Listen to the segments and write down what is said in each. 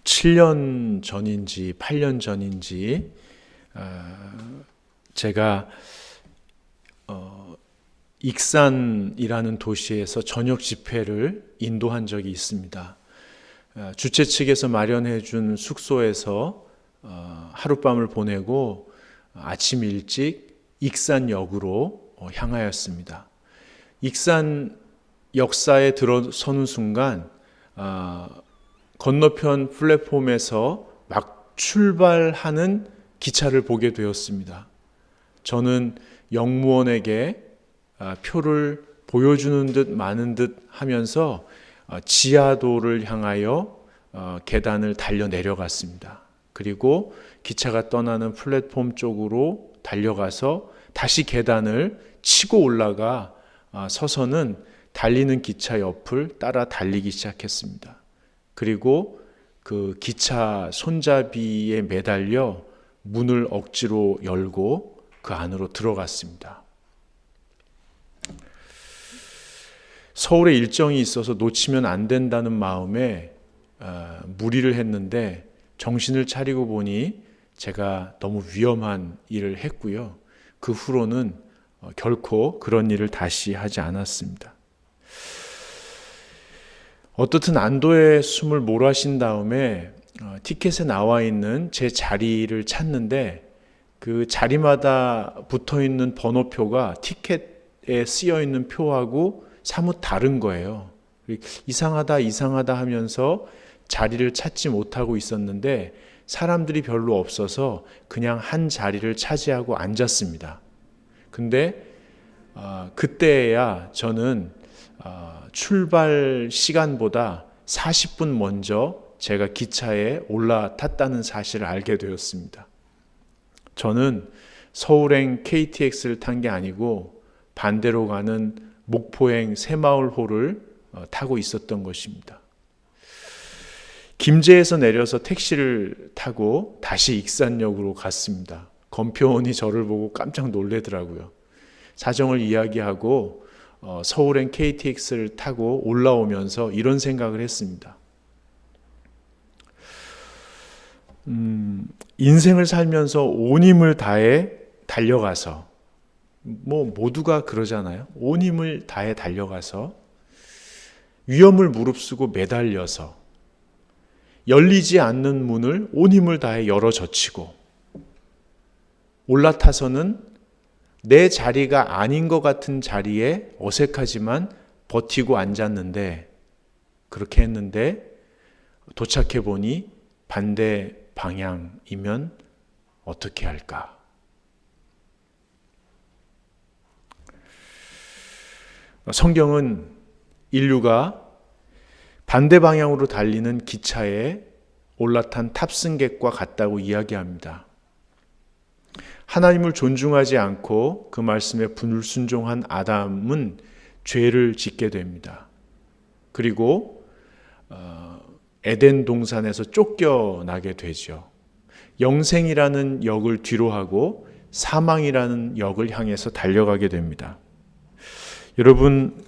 7년 전인지 8년 전인지 제가 익산이라는 도시에서 저녁 집회를 인도한 적이 있습니다. 주최 측에서 마련해 준 숙소에서 하룻밤을 보내고 아침 일찍 익산역으로 향하였습니다. 익산 역사에 들어서는 순간 건너편 플랫폼에서 막 출발하는 기차를 보게 되었습니다. 저는 역무원에게 표를 보여주는 듯 마는 듯 하면서 지하도를 향하여 계단을 달려 내려갔습니다. 그리고 기차가 떠나는 플랫폼 쪽으로 달려가서 다시 계단을 치고 올라가 서서는 달리는 기차 옆을 따라 달리기 시작했습니다. 그리고 그 기차 손잡이에 매달려 문을 억지로 열고 그 안으로 들어갔습니다. 서울에 일정이 있어서 놓치면 안 된다는 마음에 무리를 했는데 정신을 차리고 보니 제가 너무 위험한 일을 했고요. 그 후로는 결코 그런 일을 다시 하지 않았습니다. 어떻든 안도의 숨을 몰아쉰 다음에 티켓에 나와 있는 제 자리를 찾는데 그 자리마다 붙어 있는 번호표가 티켓에 쓰여 있는 표하고 사뭇 다른 거예요. 이상하다 하면서 자리를 찾지 못하고 있었는데 사람들이 별로 없어서 그냥 한 자리를 차지하고 앉았습니다. 근데 그때야 저는 출발 시간보다 40분 먼저 제가 기차에 올라탔다는 사실을 알게 되었습니다. 저는 서울행 KTX를 탄 게 아니고 반대로 가는 목포행 새마을호를 타고 있었던 것입니다. 김제에서 내려서 택시를 타고 다시 익산역으로 갔습니다. 검표원이 저를 보고 깜짝 놀래더라고요. 사정을 이야기하고 서울행 KTX를 타고 올라오면서 이런 생각을 했습니다. 인생을 살면서 온 힘을 다해 달려가서 모두가 그러잖아요. 온 힘을 다해 달려가서 위험을 무릅쓰고 매달려서 열리지 않는 문을 온 힘을 다해 열어 젖히고 올라타서는 내 자리가 아닌 것 같은 자리에 어색하지만 버티고 앉았는데 그렇게 했는데 도착해 보니 반대 방향이면 어떻게 할까? 성경은 인류가 반대 방향으로 달리는 기차에 올라탄 탑승객과 같다고 이야기합니다. 하나님을 존중하지 않고 그 말씀에 불순종한 아담은 죄를 짓게 됩니다. 그리고 에덴 동산에서 쫓겨나게 되죠. 영생이라는 역을 뒤로하고 사망이라는 역을 향해서 달려가게 됩니다. 여러분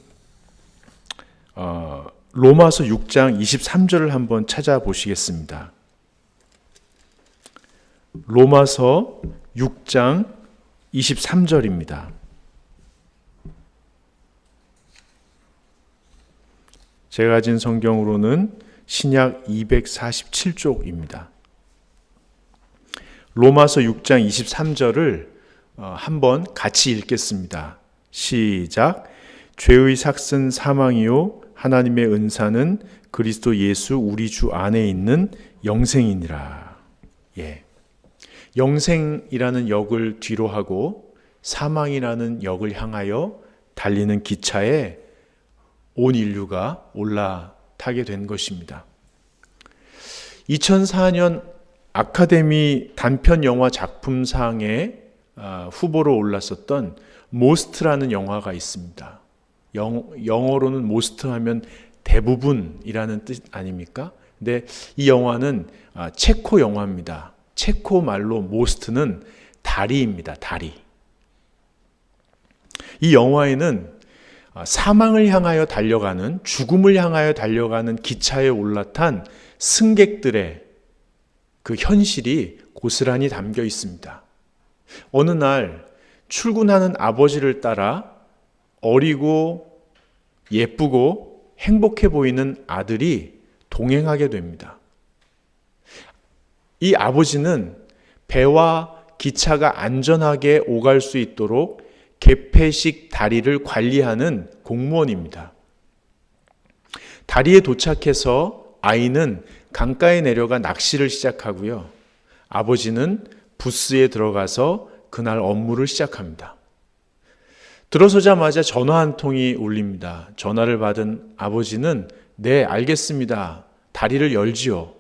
로마서 6장 23절을 한번 찾아보시겠습니다. 로마서 6장 23절입니다. 제가 가진 성경으로는 신약 247쪽입니다. 로마서 6장 23절을 한번 같이 읽겠습니다. 시작. 죄의 삭은 사망이요 하나님의 은사는 그리스도 예수 우리 주 안에 있는 영생이니라. 예. 영생이라는 역을 뒤로하고 사망이라는 역을 향하여 달리는 기차에 온 인류가 올라타게 된 것입니다. 2004년 아카데미 단편 영화 작품상에 후보로 올랐었던 모스트라는 영화가 있습니다. 영어로는 모스트 하면 대부분이라는 뜻 아닙니까? 근데 이 영화는 체코 영화입니다. 체코 말로 most는 다리입니다. 다리. 이 영화에는 사망을 향하여 달려가는, 죽음을 향하여 달려가는 기차에 올라탄 승객들의 그 현실이 고스란히 담겨 있습니다. 어느 날 출근하는 아버지를 따라 어리고 예쁘고 행복해 보이는 아들이 동행하게 됩니다. 이 아버지는 배와 기차가 안전하게 오갈 수 있도록 개폐식 다리를 관리하는 공무원입니다. 다리에 도착해서 아이는 강가에 내려가 낚시를 시작하고요. 아버지는 부스에 들어가서 그날 업무를 시작합니다. 들어서자마자 전화 한 통이 울립니다. 전화를 받은 아버지는 네, 알겠습니다. 다리를 열지요.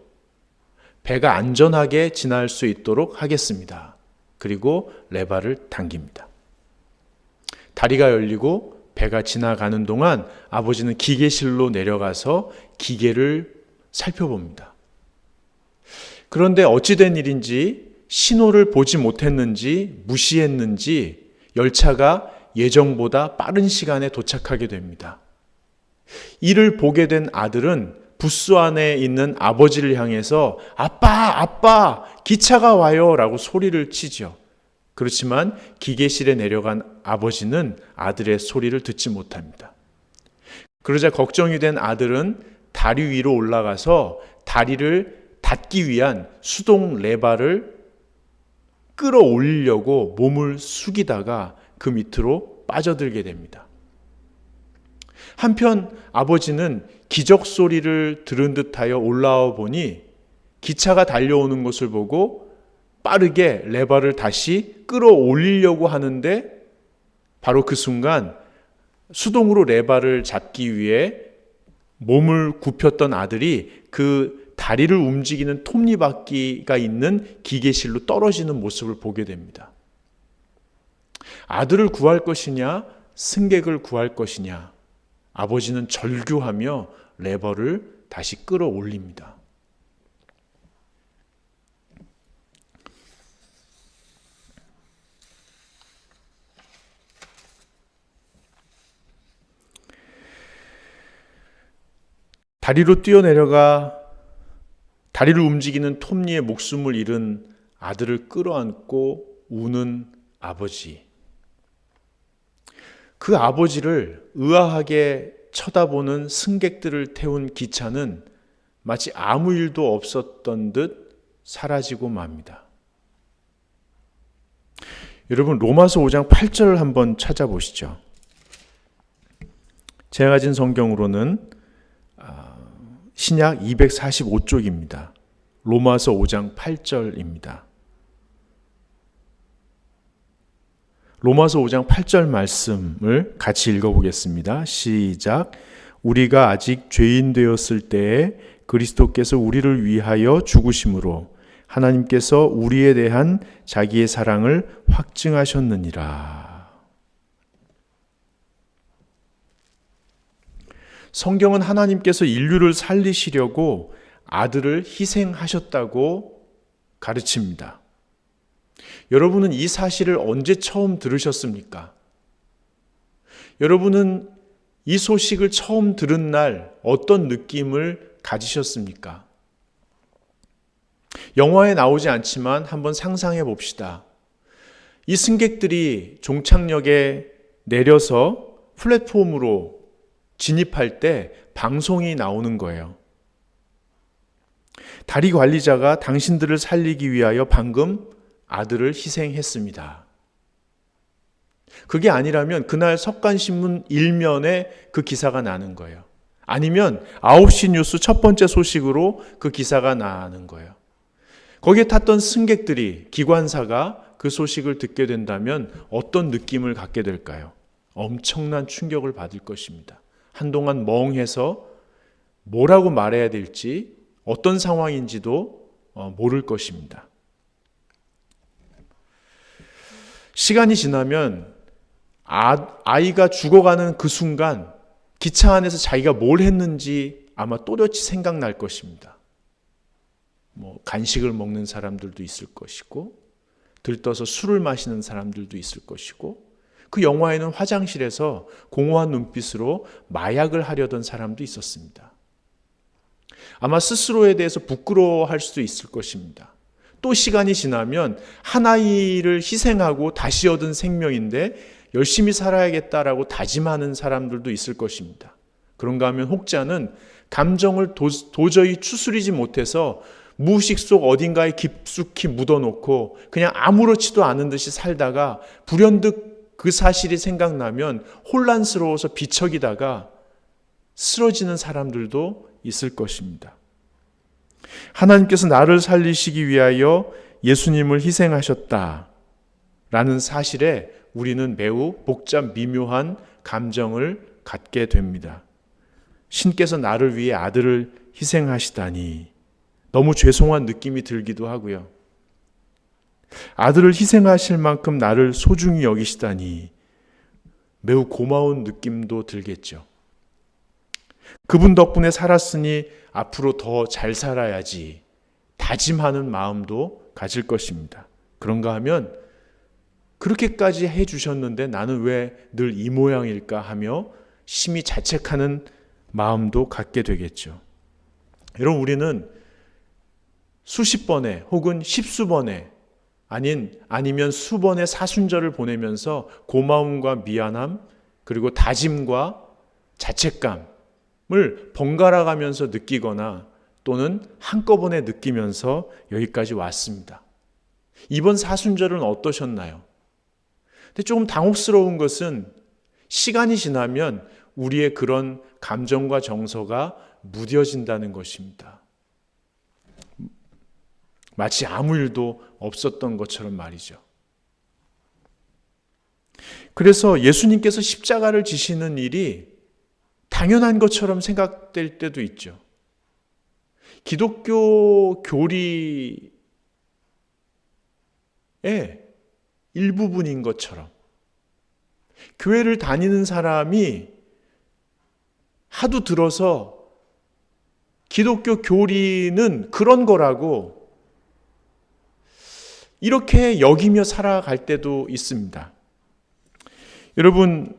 배가 안전하게 지날 수 있도록 하겠습니다. 그리고 레바를 당깁니다. 다리가 열리고 배가 지나가는 동안 아버지는 기계실로 내려가서 기계를 살펴봅니다. 그런데 어찌된 일인지 신호를 보지 못했는지 무시했는지 열차가 예정보다 빠른 시간에 도착하게 됩니다. 이를 보게 된 아들은 부스 안에 있는 아버지를 향해서 아빠, 아빠, 기차가 와요 라고 소리를 치죠. 그렇지만 기계실에 내려간 아버지는 아들의 소리를 듣지 못합니다. 그러자 걱정이 된 아들은 다리 위로 올라가서 다리를 닫기 위한 수동 레바를 끌어올리려고 몸을 숙이다가 그 밑으로 빠져들게 됩니다. 한편 아버지는 기적 소리를 들은 듯하여 올라와 보니 기차가 달려오는 것을 보고 빠르게 레버를 다시 끌어올리려고 하는데 바로 그 순간 수동으로 레버를 잡기 위해 몸을 굽혔던 아들이 그 다리를 움직이는 톱니바퀴가 있는 기계실로 떨어지는 모습을 보게 됩니다. 아들을 구할 것이냐, 승객을 구할 것이냐, 아버지는 절규하며 레버를 다시 끌어올립니다. 다리로 뛰어내려가 다리를 움직이는 톱니에 목숨을 잃은 아들을 끌어안고 우는 아버지. 그 아버지를 의아하게 쳐다보는 승객들을 태운 기차는 마치 아무 일도 없었던 듯 사라지고 맙니다. 여러분, 로마서 5장 8절을 한번 찾아보시죠. 제가 가진 성경으로는 신약 245쪽입니다. 로마서 5장 8절입니다. 로마서 5장 8절 말씀을 같이 읽어보겠습니다. 시작. 우리가 아직 죄인 되었을 때에 그리스도께서 우리를 위하여 죽으심으로 하나님께서 우리에 대한 자기의 사랑을 확증하셨느니라. 성경은 하나님께서 인류를 살리시려고 아들을 희생하셨다고 가르칩니다. 여러분은 이 사실을 언제 처음 들으셨습니까? 여러분은 이 소식을 처음 들은 날 어떤 느낌을 가지셨습니까? 영화에 나오지 않지만 한번 상상해 봅시다. 이 승객들이 종착역에 내려서 플랫폼으로 진입할 때 방송이 나오는 거예요. 다리 관리자가 당신들을 살리기 위하여 방금 아들을 희생했습니다. 그게 아니라면 그날 석간신문 1면에 그 기사가 나는 거예요. 아니면 9시 뉴스 첫 번째 소식으로 그 기사가 나는 거예요. 거기에 탔던 승객들이, 기관사가 그 소식을 듣게 된다면 어떤 느낌을 갖게 될까요? 엄청난 충격을 받을 것입니다. 한동안 멍해서 뭐라고 말해야 될지, 어떤 상황인지도 모를 것입니다. 시간이 지나면 아이가 죽어가는 그 순간 기차 안에서 자기가 뭘 했는지 아마 또렷이 생각날 것입니다. 간식을 먹는 사람들도 있을 것이고, 들떠서 술을 마시는 사람들도 있을 것이고, 그 영화에는 화장실에서 공허한 눈빛으로 마약을 하려던 사람도 있었습니다. 아마 스스로에 대해서 부끄러워할 수도 있을 것입니다. 또 시간이 지나면 한 아이를 희생하고 다시 얻은 생명인데 열심히 살아야겠다라고 다짐하는 사람들도 있을 것입니다. 그런가 하면 혹자는 감정을 도저히 추스리지 못해서 무의식 속 어딘가에 깊숙이 묻어놓고 그냥 아무렇지도 않은 듯이 살다가 불현듯 그 사실이 생각나면 혼란스러워서 비척이다가 쓰러지는 사람들도 있을 것입니다. 하나님께서 나를 살리시기 위하여 예수님을 희생하셨다라는 사실에 우리는 매우 복잡 미묘한 감정을 갖게 됩니다. 신께서 나를 위해 아들을 희생하시다니 너무 죄송한 느낌이 들기도 하고요. 아들을 희생하실 만큼 나를 소중히 여기시다니 매우 고마운 느낌도 들겠죠. 그분 덕분에 살았으니 앞으로 더 잘 살아야지 다짐하는 마음도 가질 것입니다. 그런가 하면 그렇게까지 해주셨는데 나는 왜 늘 이 모양일까 하며 심히 자책하는 마음도 갖게 되겠죠. 여러분, 우리는 수십 번의 혹은 십수 번의 아니면 수번의 사순절을 보내면서 고마움과 미안함 그리고 다짐과 자책감을 번갈아 가면서 느끼거나 또는 한꺼번에 느끼면서 여기까지 왔습니다. 이번 사순절은 어떠셨나요? 근데 조금 당혹스러운 것은 시간이 지나면 우리의 그런 감정과 정서가 무뎌진다는 것입니다. 마치 아무 일도 없었던 것처럼 말이죠. 그래서 예수님께서 십자가를 지시는 일이 당연한 것처럼 생각될 때도 있죠. 기독교 교리의 일부분인 것처럼 교회를 다니는 사람이 하도 들어서 기독교 교리는 그런 거라고 이렇게 여기며 살아갈 때도 있습니다. 여러분,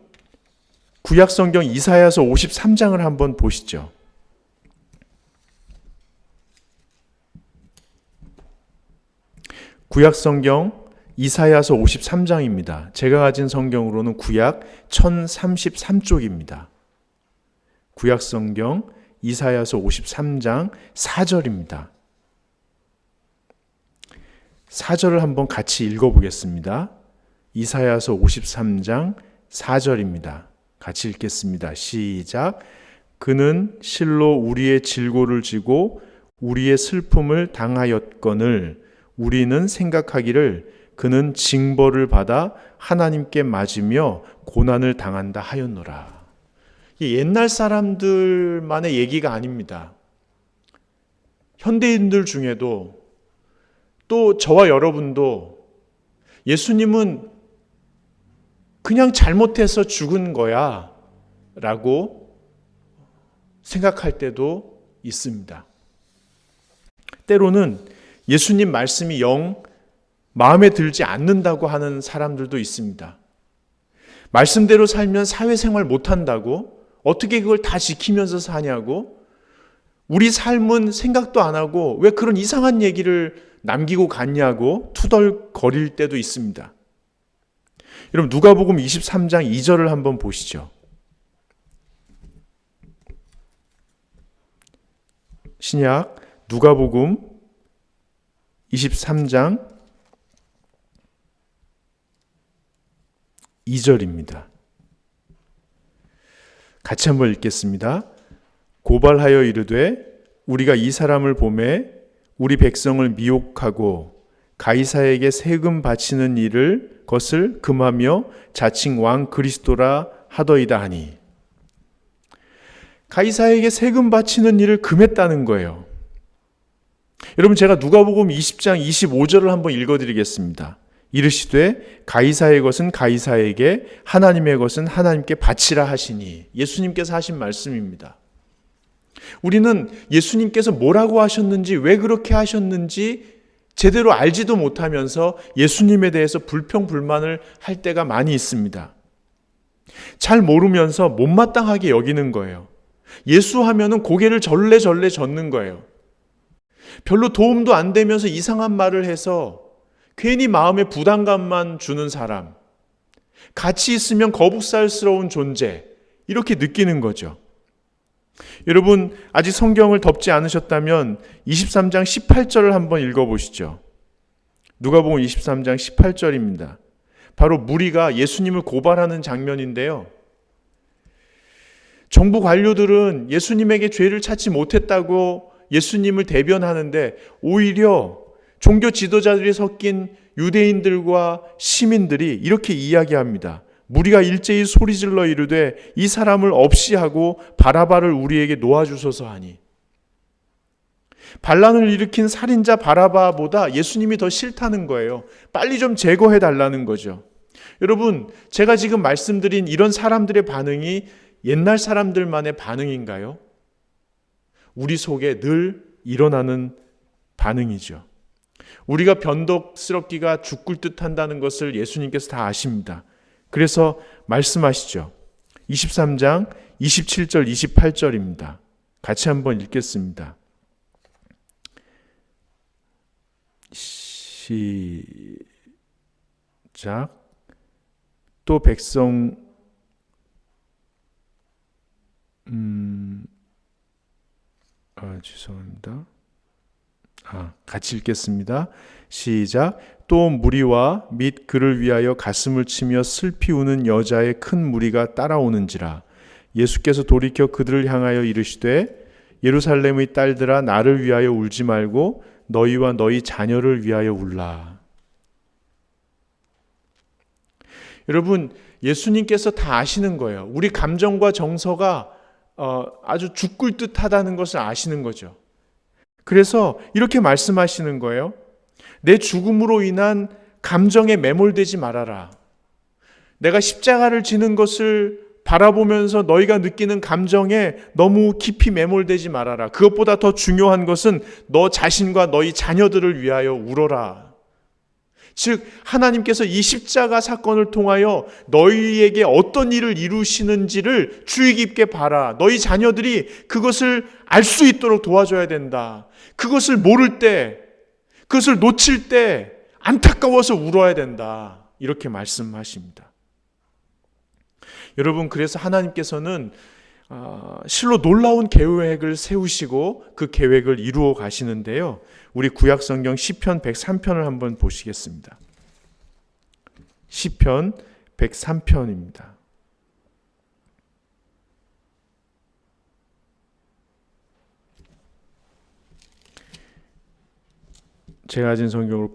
구약성경 이사야서 53장을 한번 보시죠. 구약성경 이사야서 53장입니다. 제가 가진 성경으로는 구약 1033쪽입니다. 구약성경 이사야서 53장 4절입니다. 4절을 한번 같이 읽어보겠습니다. 이사야서 53장 4절입니다. 같이 읽겠습니다. 시작. 그는 실로 우리의 질고를 지고 우리의 슬픔을 당하였거늘 우리는 생각하기를 그는 징벌을 받아 하나님께 맞으며 고난을 당한다 하였노라. 옛날 사람들만의 얘기가 아닙니다. 현대인들 중에도 또 저와 여러분도 예수님은 그냥 잘못해서 죽은 거야 라고 생각할 때도 있습니다. 때로는 예수님 말씀이 영 마음에 들지 않는다고 하는 사람들도 있습니다. 말씀대로 살면 사회생활 못한다고, 어떻게 그걸 다 지키면서 사냐고, 우리 삶은 생각도 안 하고 왜 그런 이상한 얘기를 남기고 갔냐고 투덜거릴 때도 있습니다. 여러분, 누가복음 23장 2절을 한번 보시죠. 신약 누가복음 23장 2절입니다. 같이 한번 읽겠습니다. 고발하여 이르되 우리가 이 사람을 보매 우리 백성을 미혹하고 가이사에게 세금 바치는 일을 것을 금하며 자칭 왕 그리스도라 하더이다 하니, 가이사에게 세금 바치는 일을 금했다는 거예요. 여러분, 제가 누가복음 20장 25절을 한번 읽어드리겠습니다. 이르시되 가이사의 것은 가이사에게 하나님의 것은 하나님께 바치라 하시니, 예수님께서 하신 말씀입니다. 우리는 예수님께서 뭐라고 하셨는지, 왜 그렇게 하셨는지 제대로 알지도 못하면서 예수님에 대해서 불평불만을 할 때가 많이 있습니다. 잘 모르면서 못마땅하게 여기는 거예요. 예수 하면은 고개를 절레절레 젓는 거예요. 별로 도움도 안 되면서 이상한 말을 해서 괜히 마음에 부담감만 주는 사람, 같이 있으면 거북살스러운 존재, 이렇게 느끼는 거죠. 여러분, 아직 성경을 덮지 않으셨다면 23장 18절을 한번 읽어보시죠. 누가복음 23장 18절입니다. 바로 무리가 예수님을 고발하는 장면인데요. 정부 관료들은 예수님에게 죄를 찾지 못했다고 예수님을 대변하는데, 오히려 종교 지도자들이 섞인 유대인들과 시민들이 이렇게 이야기합니다. 무리가 일제히 소리질러 이르되 이 사람을 없이 하고 바라바를 우리에게 놓아주소서 하니. 반란을 일으킨 살인자 바라바보다 예수님이 더 싫다는 거예요. 빨리 좀 제거해 달라는 거죠. 여러분, 제가 지금 말씀드린 이런 사람들의 반응이 옛날 사람들만의 반응인가요? 우리 속에 늘 일어나는 반응이죠. 우리가 변덕스럽기가 죽을 듯 한다는 것을 예수님께서 다 아십니다. 그래서 말씀하시죠. 23장 27절 28절입니다. 같이 한번 읽겠습니다. 시작. 또 백성 죄송합니다. 같이 읽겠습니다. 시작. 또 무리와 및 그를 위하여 가슴을 치며 슬피 우는 여자의 큰 무리가 따라오는지라. 예수께서 돌이켜 그들을 향하여 이르시되 예루살렘의 딸들아, 나를 위하여 울지 말고 너희와 너희 자녀를 위하여 울라. 여러분, 예수님께서 다 아시는 거예요. 우리 감정과 정서가 아주 죽을 듯하다는 것을 아시는 거죠. 그래서 이렇게 말씀하시는 거예요. 내 죽음으로 인한 감정에 매몰되지 말아라. 내가 십자가를 지는 것을 바라보면서 너희가 느끼는 감정에 너무 깊이 매몰되지 말아라. 그것보다 더 중요한 것은 너 자신과 너희 자녀들을 위하여 울어라. 즉, 하나님께서 이 십자가 사건을 통하여 너희에게 어떤 일을 이루시는지를 주의 깊게 봐라. 너희 자녀들이 그것을 알 수 있도록 도와줘야 된다. 그것을 모를 때, 그것을 놓칠 때 안타까워서 울어야 된다. 이렇게 말씀하십니다. 여러분, 그래서 하나님께서는 실로 놀라운 계획을 세우시고 그 계획을 이루어 가시는데요. 우리 구약성경 시편 103편을 한번 보시겠습니다. 시편 103편입니다. 제가 가진 성경으로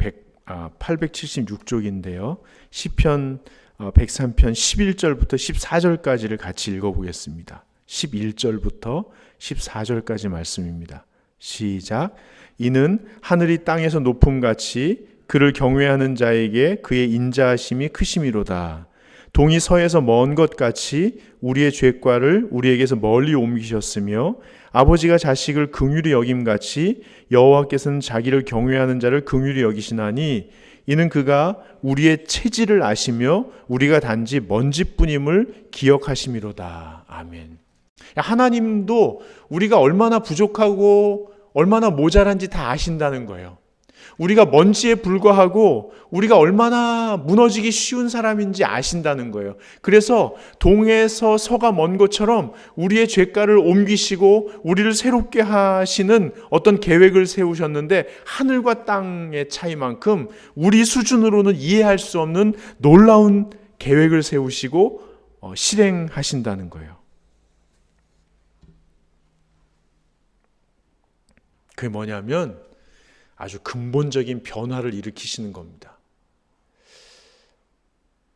876쪽인데요. 시편 103편 11절부터 14절까지를 같이 읽어보겠습니다. 11절부터 14절까지 말씀입니다. 시작. 이는 하늘이 땅에서 높음같이 그를 경외하는 자에게 그의 인자하심이 크심이로다. 동이 서에서 먼 것 같이 우리의 죄과를 우리에게서 멀리 옮기셨으며 아버지가 자식을 긍휼히 여김같이 여호와께서는 자기를 경외하는 자를 긍휼히 여기시나니 이는 그가 우리의 체질을 아시며 우리가 단지 먼지뿐임을 기억하심이로다. 아멘. 하나님도 우리가 얼마나 부족하고 얼마나 모자란지 다 아신다는 거예요. 우리가 먼지에 불과하고 우리가 얼마나 무너지기 쉬운 사람인지 아신다는 거예요. 그래서 동에서 서가 먼 것처럼 우리의 죄가를 옮기시고 우리를 새롭게 하시는 어떤 계획을 세우셨는데, 하늘과 땅의 차이만큼 우리 수준으로는 이해할 수 없는 놀라운 계획을 세우시고 실행하신다는 거예요. 그게 뭐냐면 아주 근본적인 변화를 일으키시는 겁니다.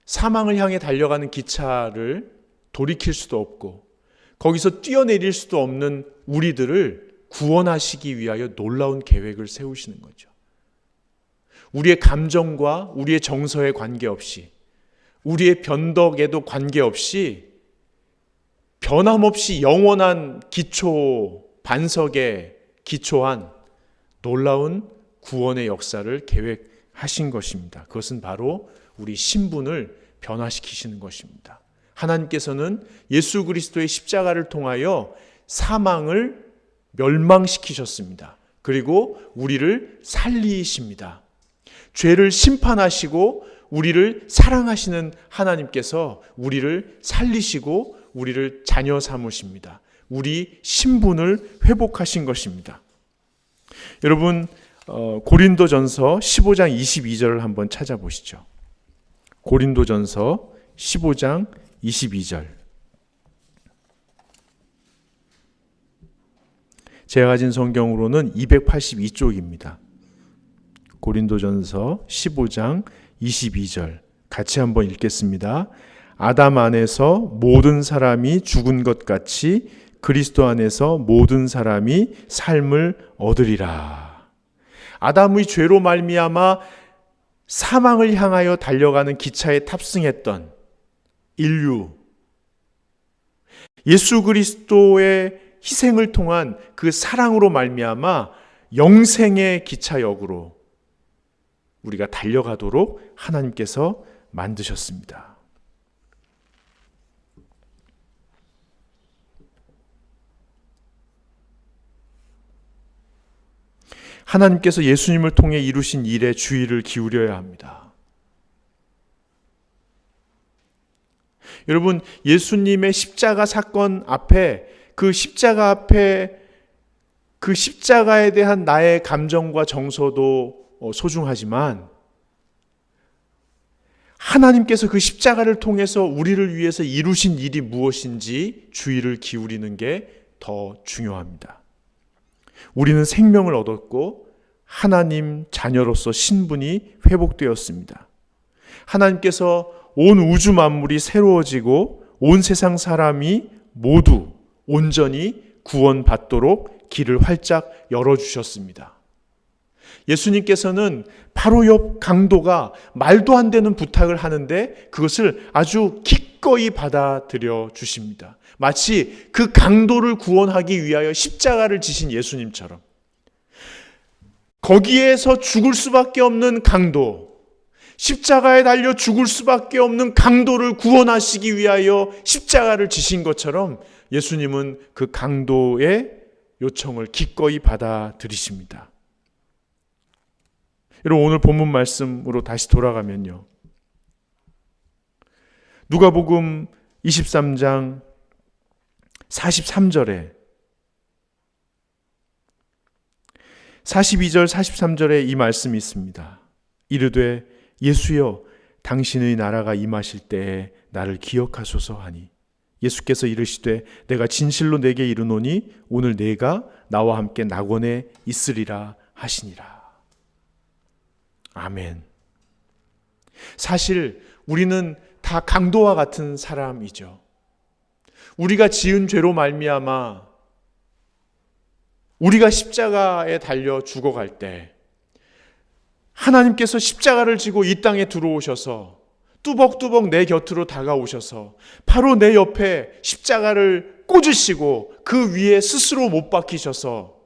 사망을 향해 달려가는 기차를 돌이킬 수도 없고 거기서 뛰어내릴 수도 없는 우리들을 구원하시기 위하여 놀라운 계획을 세우시는 거죠. 우리의 감정과 우리의 정서에 관계없이, 우리의 변덕에도 관계없이 변함없이 영원한 기초, 반석에 기초한 놀라운 구원의 역사를 계획하신 것입니다. 그것은 바로 우리 신분을 변화시키시는 것입니다. 하나님께서는 예수 그리스도의 십자가를 통하여 사망을 멸망시키셨습니다. 그리고 우리를 살리십니다. 죄를 심판하시고 우리를 사랑하시는 하나님께서 우리를 살리시고 우리를 자녀 삼으십니다. 우리 신분을 회복하신 것입니다. 여러분, 고린도전서 15장 22절을 한번 찾아보시죠. 고린도전서 15장 22절. 제가 가진 성경으로는 282쪽입니다. 고린도전서 15장 22절 같이 한번 읽겠습니다. 아담 안에서 모든 사람이 죽은 것 같이 그리스도 안에서 모든 사람이 삶을 얻으리라. 아담의 죄로 말미암아 사망을 향하여 달려가는 기차에 탑승했던 인류, 예수 그리스도의 희생을 통한 그 사랑으로 말미암아 영생의 기차역으로 우리가 달려가도록 하나님께서 만드셨습니다. 하나님께서 예수님을 통해 이루신 일에 주의를 기울여야 합니다. 여러분, 예수님의 십자가 사건 앞에 그 십자가에 대한 나의 감정과 정서도 소중하지만 하나님께서 그 십자가를 통해서 우리를 위해서 이루신 일이 무엇인지 주의를 기울이는 게 더 중요합니다. 우리는 생명을 얻었고 하나님 자녀로서 신분이 회복되었습니다. 하나님께서 온 우주 만물이 새로워지고 온 세상 사람이 모두 온전히 구원받도록 길을 활짝 열어주셨습니다. 예수님께서는 바로 옆 강도가 말도 안 되는 부탁을 하는데 그것을 아주 기꺼이 받아들여 주십니다. 마치 그 강도를 구원하기 위하여 십자가를 지신 예수님처럼 거기에서 죽을 수밖에 없는 강도, 십자가에 달려 죽을 수밖에 없는 강도를 구원하시기 위하여 십자가를 지신 것처럼 예수님은 그 강도의 요청을 기꺼이 받아들이십니다. 여러분, 오늘 본문 말씀으로 다시 돌아가면요. 누가복음 23장 43절에 42절 43절에 이 말씀이 있습니다. 이르되 예수여 당신의 나라가 임하실 때에 나를 기억하소서 하니 예수께서 이르시되 내가 진실로 내게 이르노니 오늘 네가 나와 함께 낙원에 있으리라 하시니라. 아멘. 사실 우리는 다 강도와 같은 사람이죠. 우리가 지은 죄로 말미암아 우리가 십자가에 달려 죽어갈 때 하나님께서 십자가를 지고 이 땅에 들어오셔서 뚜벅뚜벅 내 곁으로 다가오셔서 바로 내 옆에 십자가를 꽂으시고 그 위에 스스로 못 박히셔서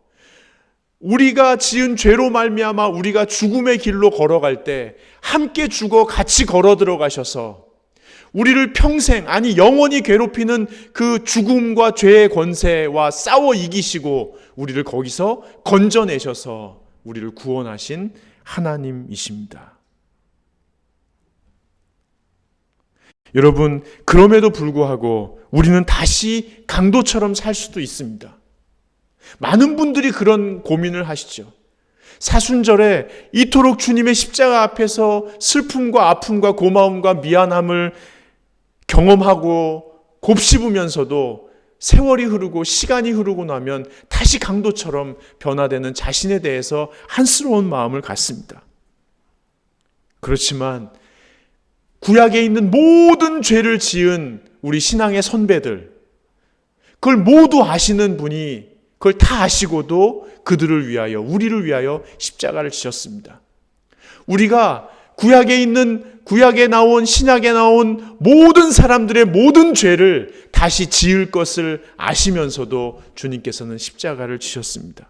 우리가 지은 죄로 말미암아 우리가 죽음의 길로 걸어갈 때 함께 죽어 같이 걸어 들어가셔서 우리를 평생, 아니 영원히 괴롭히는 그 죽음과 죄의 권세와 싸워 이기시고 우리를 거기서 건져내셔서 우리를 구원하신 하나님이십니다. 여러분, 그럼에도 불구하고 우리는 다시 강도처럼 살 수도 있습니다. 많은 분들이 그런 고민을 하시죠. 사순절에 이토록 주님의 십자가 앞에서 슬픔과 아픔과 고마움과 미안함을 경험하고 곱씹으면서도 세월이 흐르고 시간이 흐르고 나면 다시 강도처럼 변화되는 자신에 대해서 한스러운 마음을 갖습니다. 그렇지만 구약에 있는 모든 죄를 지은 우리 신앙의 선배들, 그걸 모두 아시는 분이 그걸 다 아시고도 그들을 위하여, 우리를 위하여 십자가를 지셨습니다. 우리가 구약에 나온, 신약에 나온 모든 사람들의 모든 죄를 다시 지을 것을 아시면서도 주님께서는 십자가를 지셨습니다.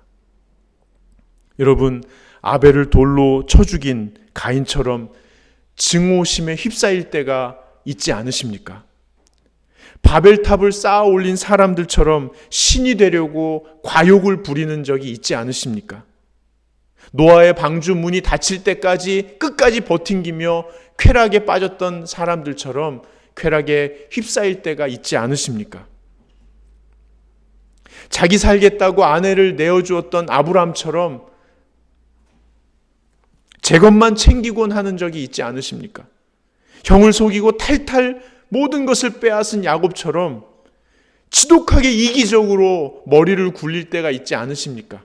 여러분, 아벨을 돌로 쳐 죽인 가인처럼 증오심에 휩싸일 때가 있지 않으십니까? 바벨탑을 쌓아 올린 사람들처럼 신이 되려고 과욕을 부리는 적이 있지 않으십니까? 노아의 방주 문이 닫힐 때까지 끝까지 버팅기며 쾌락에 빠졌던 사람들처럼 쾌락에 휩싸일 때가 있지 않으십니까? 자기 살겠다고 아내를 내어주었던 아브람처럼 제 것만 챙기곤 하는 적이 있지 않으십니까? 형을 속이고 탈탈 모든 것을 빼앗은 야곱처럼 지독하게 이기적으로 머리를 굴릴 때가 있지 않으십니까?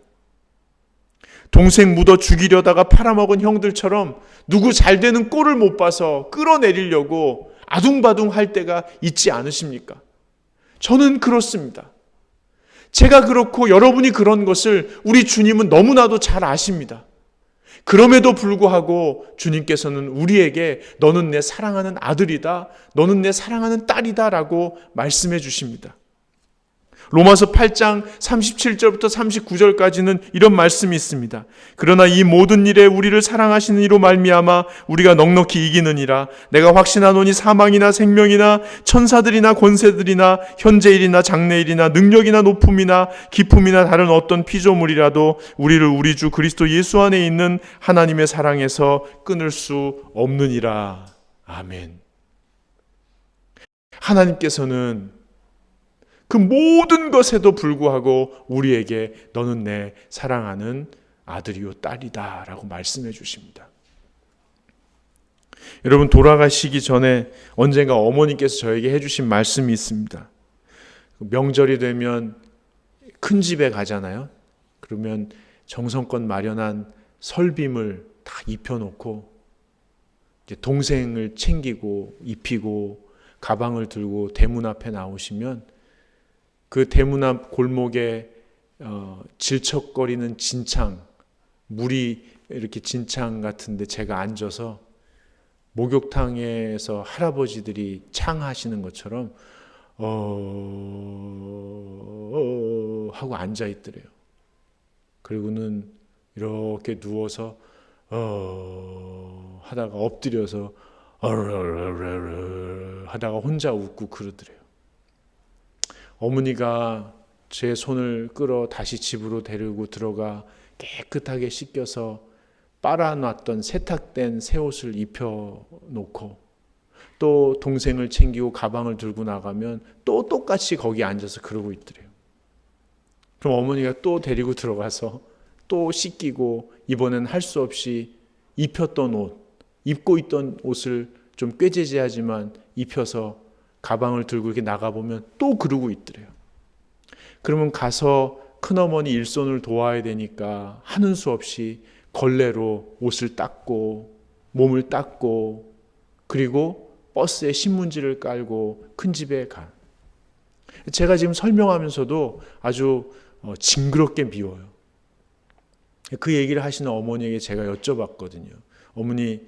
동생 묻어 죽이려다가 팔아먹은 형들처럼 누구 잘 되는 꼴을 못 봐서 끌어내리려고 아둥바둥 할 때가 있지 않으십니까? 저는 그렇습니다. 제가 그렇고 여러분이 그런 것을 우리 주님은 너무나도 잘 아십니다. 그럼에도 불구하고 주님께서는 우리에게 너는 내 사랑하는 아들이다, 너는 내 사랑하는 딸이다 라고 말씀해 주십니다. 로마서 8장 37절부터 39절까지는 이런 말씀이 있습니다. 그러나 이 모든 일에 우리를 사랑하시는 이로 말미암아 우리가 넉넉히 이기느니라. 내가 확신하노니 사망이나 생명이나 천사들이나 권세들이나 현재일이나 장래일이나 능력이나 높음이나 기품이나 다른 어떤 피조물이라도 우리를 우리 주 그리스도 예수 안에 있는 하나님의 사랑에서 끊을 수 없느니라. 아멘. 하나님께서는 그 모든 것에도 불구하고 우리에게 너는 내 사랑하는 아들이요 딸이다 라고 말씀해 주십니다. 여러분, 돌아가시기 전에 언젠가 어머니께서 저에게 해주신 말씀이 있습니다. 명절이 되면 큰 집에 가잖아요. 그러면 정성껏 마련한 설빔을 다 입혀놓고 이제 동생을 챙기고 입히고 가방을 들고 대문 앞에 나오시면 그 대문 앞 골목에 질척거리는 진창, 물이 이렇게 진창 같은데 제가 앉아서 목욕탕에서 할아버지들이 창하시는 것처럼 하고 앉아 있더래요. 그리고는 이렇게 누워서 하다가 엎드려서 하다가 혼자 웃고 그러더래요. 어머니가 제 손을 끌어 다시 집으로 데리고 들어가 깨끗하게 씻겨서 빨아놨던 세탁된 새 옷을 입혀놓고 또 동생을 챙기고 가방을 들고 나가면 또 똑같이 거기 앉아서 그러고 있더래요. 그럼 어머니가 또 데리고 들어가서 또 씻기고 이번엔 할 수 없이 입혔던 옷, 입고 있던 옷을 좀 꾀지지하지만 입혀서 가방을 들고 이렇게 나가보면 또 그러고 있더래요. 그러면 가서 큰어머니 일손을 도와야 되니까 하는 수 없이 걸레로 옷을 닦고 몸을 닦고 그리고 버스에 신문지를 깔고 큰 집에 가. 제가 지금 설명하면서도 아주 징그럽게 미워요. 그 얘기를 하시는 어머니에게 제가 여쭤봤거든요. 어머니,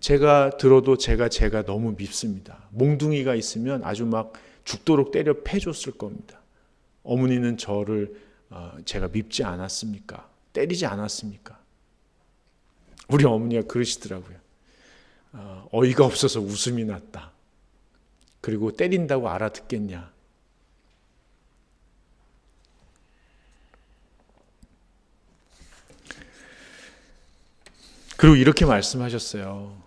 제가 들어도 제가 너무 밉습니다. 몽둥이가 있으면 아주 막 죽도록 때려 패줬을 겁니다. 어머니는 저를 제가 밉지 않았습니까? 때리지 않았습니까? 우리 어머니가 그러시더라고요. 어이가 없어서 웃음이 났다. 그리고 때린다고 알아듣겠냐? 그리고 이렇게 말씀하셨어요.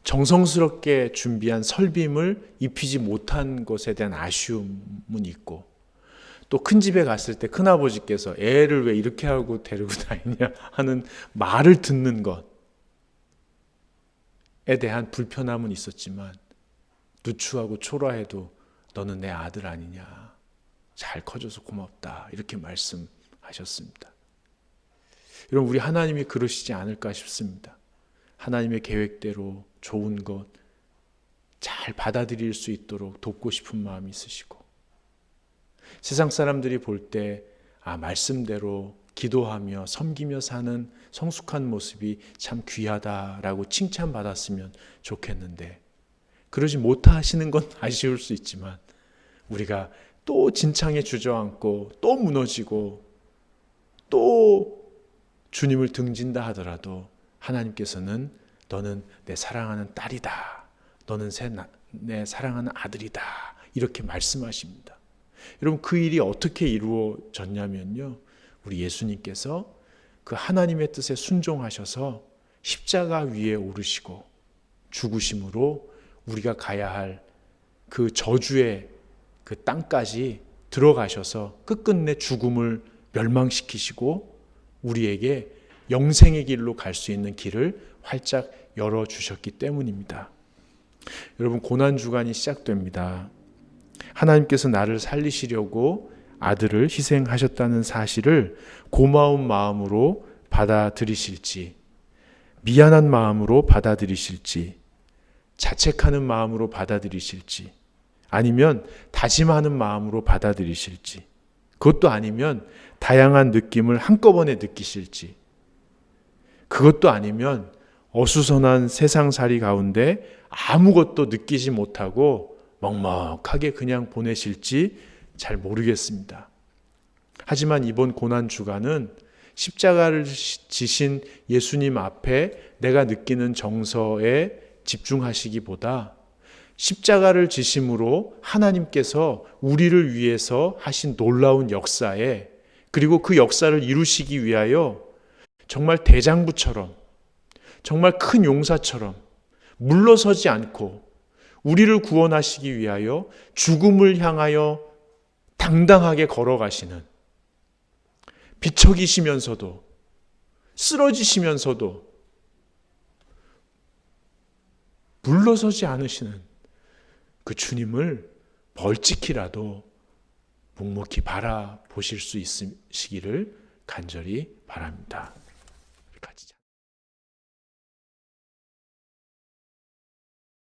정성스럽게 준비한 설빔을 입히지 못한 것에 대한 아쉬움은 있고 또 큰 집에 갔을 때 큰아버지께서 애를 왜 이렇게 하고 데리고 다니냐 하는 말을 듣는 것에 대한 불편함은 있었지만 누추하고 초라해도 너는 내 아들 아니냐, 잘 커져서 고맙다, 이렇게 말씀하셨습니다. 여러분, 우리 하나님이 그러시지 않을까 싶습니다. 하나님의 계획대로 좋은 것 잘 받아들일 수 있도록 돕고 싶은 마음이 있으시고 세상 사람들이 볼 때 말씀대로 기도하며 섬기며 사는 성숙한 모습이 참 귀하다라고 칭찬받았으면 좋겠는데 그러지 못하시는 건 아쉬울 수 있지만 우리가 또 진창에 주저앉고 또 무너지고 또 주님을 등진다 하더라도 하나님께서는 너는 내 사랑하는 딸이다, 너는 내 사랑하는 아들이다. 이렇게 말씀하십니다. 여러분, 그 일이 어떻게 이루어졌냐면요, 우리 예수님께서 그 하나님의 뜻에 순종하셔서 십자가 위에 오르시고 죽으심으로 우리가 가야 할 그 저주의 그 땅까지 들어가셔서 끝끝내 죽음을 멸망시키시고 우리에게 영생의 길로 갈 수 있는 길을 활짝 열어주셨기 때문입니다. 여러분, 고난주간이 시작됩니다. 하나님께서 나를 살리시려고 아들을 희생하셨다는 사실을 고마운 마음으로 받아들이실지, 미안한 마음으로 받아들이실지, 자책하는 마음으로 받아들이실지, 아니면 다짐하는 마음으로 받아들이실지, 그것도 아니면 다양한 느낌을 한꺼번에 느끼실지, 그것도 아니면 어수선한 세상살이 가운데 아무것도 느끼지 못하고 먹먹하게 그냥 보내실지 잘 모르겠습니다. 하지만 이번 고난주간은 십자가를 지신 예수님 앞에 내가 느끼는 정서에 집중하시기보다 십자가를 지심으로 하나님께서 우리를 위해서 하신 놀라운 역사에, 그리고 그 역사를 이루시기 위하여 정말 대장부처럼, 정말 큰 용사처럼 물러서지 않고 우리를 구원하시기 위하여 죽음을 향하여 당당하게 걸어가시는, 비척이시면서도 쓰러지시면서도 물러서지 않으시는 그 주님을 벌찍히라도 묵묵히 바라보실 수 있으시기를 간절히 바랍니다. 같이